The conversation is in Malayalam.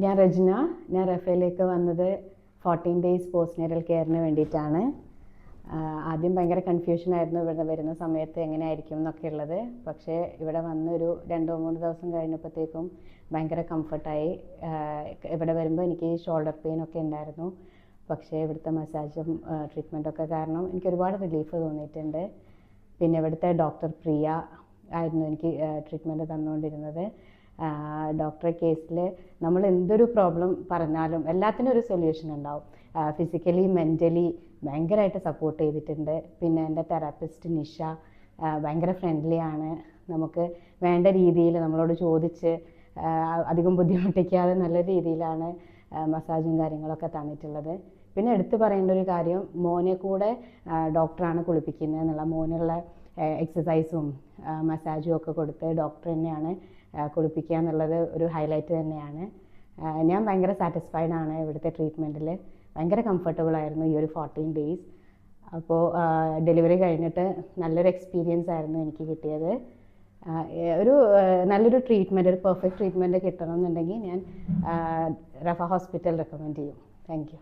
ഞാൻ റജ്ന. ഞാൻ റഫേലേക്ക് വന്നത് 14 ഡേയ്സ് പോസ്റ്റ്നേറ്റൽ കെയറിന് വേണ്ടിയിട്ടാണ്. ആദ്യം ഭയങ്കര കൺഫ്യൂഷനായിരുന്നു ഇവിടെ വരുന്ന സമയത്ത് എങ്ങനെയായിരിക്കും എന്നൊക്കെ ഉള്ളത്. പക്ഷേ ഇവിടെ വന്ന് ഒരു 2-3 ദിവസം കഴിഞ്ഞപ്പോഴത്തേക്കും ഭയങ്കര കംഫർട്ടായി. ഇവിടെ വരുമ്പോൾ എനിക്ക് ഷോൾഡർ പെയിനൊക്കെ ഉണ്ടായിരുന്നു. പക്ഷേ ഇവിടുത്തെ മസാജും ട്രീറ്റ്മെൻറ്റൊക്കെ കാരണം എനിക്ക് ഒരുപാട് റിലീഫ് തോന്നിയിട്ടുണ്ട്. പിന്നെ ഇവിടുത്തെ ഡോക്ടർ പ്രിയ ആയിരുന്നു എനിക്ക് ട്രീറ്റ്മെൻറ്റ് തന്നുകൊണ്ടിരുന്നത്. ഡോക്ടറെ കേസിൽ നമ്മൾ എന്തൊരു പ്രോബ്ലം പറഞ്ഞാലും എല്ലാത്തിനും ഒരു സൊല്യൂഷൻ ഉണ്ടാവും. ഫിസിക്കലി മെൻ്റലി ഭയങ്കരമായിട്ട് സപ്പോർട്ട് ചെയ്തിട്ടുണ്ട്. പിന്നെ എൻ്റെ തെറാപ്പിസ്റ്റ് നിഷ ഭയങ്കര ഫ്രണ്ട്ലി ആണ്. നമുക്ക് വേണ്ട രീതിയിൽ നമ്മളോട് ചോദിച്ച് അധികം ബുദ്ധിമുട്ടിക്കാതെ നല്ല രീതിയിലാണ് മസാജും കാര്യങ്ങളൊക്കെ തന്നിട്ടുള്ളത്. പിന്നെ എടുത്തു പറയേണ്ട ഒരു കാര്യം, മോനെ കൂടെ ഡോക്ടറാണ് കുളിപ്പിക്കുന്നത് എന്നുള്ള, മോനുള്ള എക്സസൈസും മസാജും ഒക്കെ കൊടുത്ത് ഡോക്ടർ തന്നെയാണ് കുളിപ്പിക്കുക എന്നുള്ളത് ഒരു ഹൈലൈറ്റ് തന്നെയാണ്. ഞാൻ ഭയങ്കര സാറ്റിസ്ഫൈഡ് ആണ് ഇവിടുത്തെ ട്രീറ്റ്മെൻറ്റിൽ. ഭയങ്കര കംഫർട്ടബിൾ ആയിരുന്നു ഈ ഒരു 14 ഡേയ്സ്. അപ്പോൾ ഡെലിവറി കഴിഞ്ഞിട്ട് നല്ലൊരു എക്സ്പീരിയൻസ് ആയിരുന്നു എനിക്ക് കിട്ടിയത്. നല്ലൊരു ട്രീറ്റ്മെൻറ്റ്, ഒരു പെർഫെക്റ്റ് ട്രീറ്റ്മെൻറ്റ് കിട്ടണമെന്നുണ്ടെങ്കിൽ ഞാൻ റഫ ഹോസ്പിറ്റൽ റെക്കമെൻഡ് ചെയ്യും. Thank you.